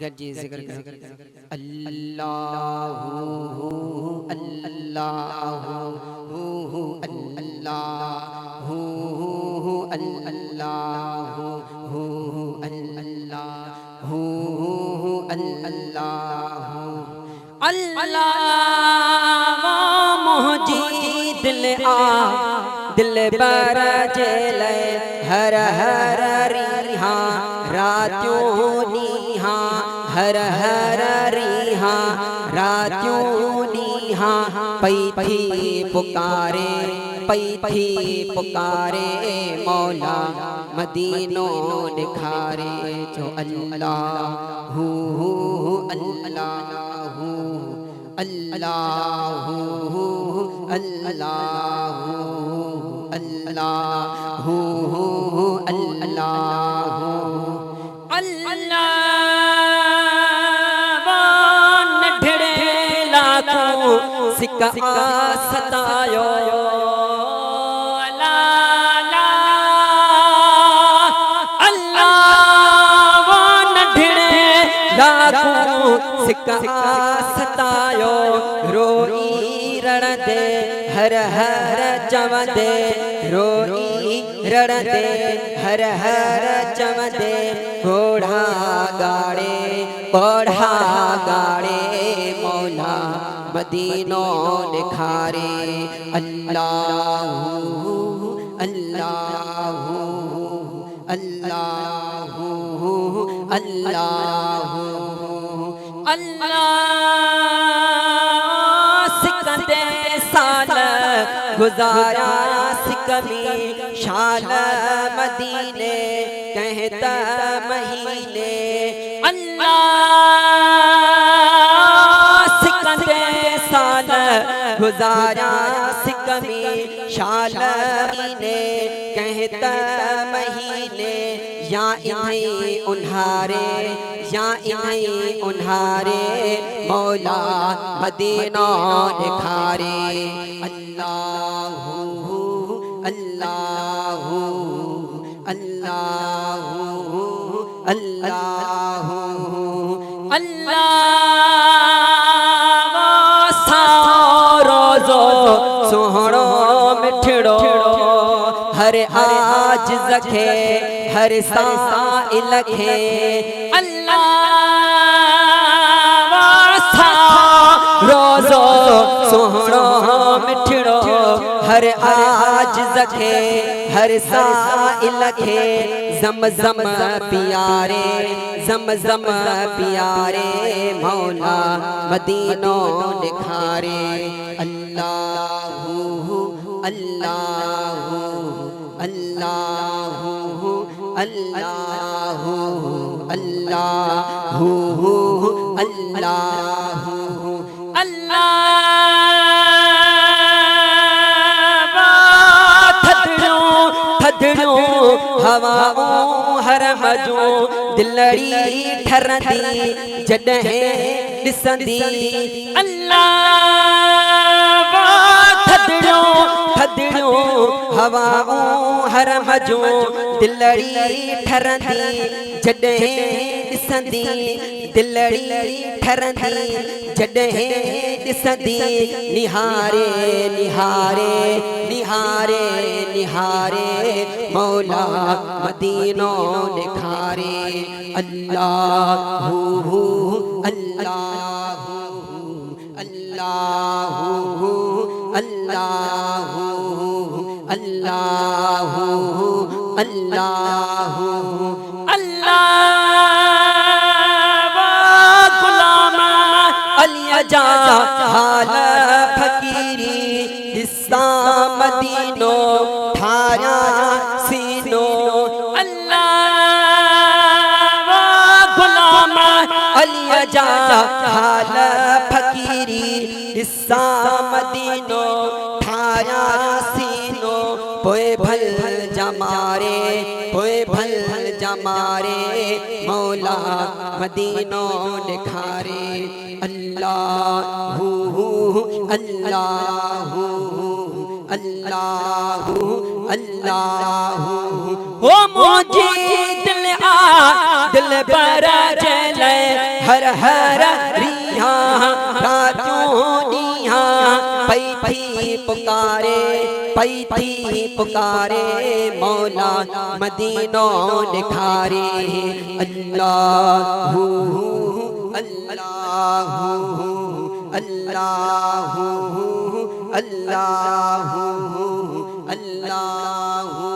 गजी जिक्र अल्लाहु अल्लाहु अल्लाहु अल्लाहु अल्लाहु अल्लाहु अल्लाह मोहजी दिल दिल बर जेले हर हर रिहा रात्यों नीहा हर हर रिहा रात्यों नीहा पई थी पुकारे मौला मदीनो निखारे जो अल्लाहु अल्लाहु अल्लाहु अल्लाहु अल्लाहु अल्लाहु अल्लाह नढड़े लाखों सिक्का सतायो सिक्का सतायो रोई रण दे हर हर चमदे रोई रण दे हर हर चमदे घोड़ा गाड़े मौला मदीनो निखारे अल्लाहु अल्लाहु अल्लाहु अल्लाहु अल्लाह सिकंदे साल गुजारा सिकमी शाल मदीने कहता महीने अल्लाह सिकंदे साल गुजारा सिकमी शाल मदीने कहता महीने या इन्हें उन्हारे मौला मदीना निखारे अल्लाहु अल्लाहु अल्लाहु अल्लाहु अल्लाह रोज़ो सोहणो मिठड़ो हर आज जखे हर साइल खे रोज़ो सोहणो मिठड़ो हर आज जखे हर साइल खे ज़म पियारे मौला मदीनो निखारे अल्लाहु अल्लाहु अल्लाहु अल्लाहु अल्लाहु अल्लाहु थदड़ो हवाओं हर मजो दिलड़ी ठरंदी जॾहिं ॾिसंदी अल्लाह थदड़ो हवाओं हर मजो दिलड़ी ठरंदी जॾहिं ॾिसंदी दिलड़ी ठरंदी जॾहिं ॾिसंदी निहारे मौला मदीनो निखारे अल्लाहु अल्लाहु अल्लाहु अल्लाहु अल्लाहु अल्लाहु जा हाल फकीरी हिस्सा मदीनो थारा सीनो अल्लाह गुलाम अली जा हाल फकीरी हिस्सा मदीनो थारा सीनो पोए भल जमारे मौला मदीनो निखारे अल्लाहु अल्लाहु अल्लाहु अल्लाहु ओ मोजी दिल पर जले हर हर रिहा रातों दिया पैथी पुकारे मौला मदीनों निखारे अल्लाहू अल्लाहू अल्लाहू अल्लाहू अल्लाहू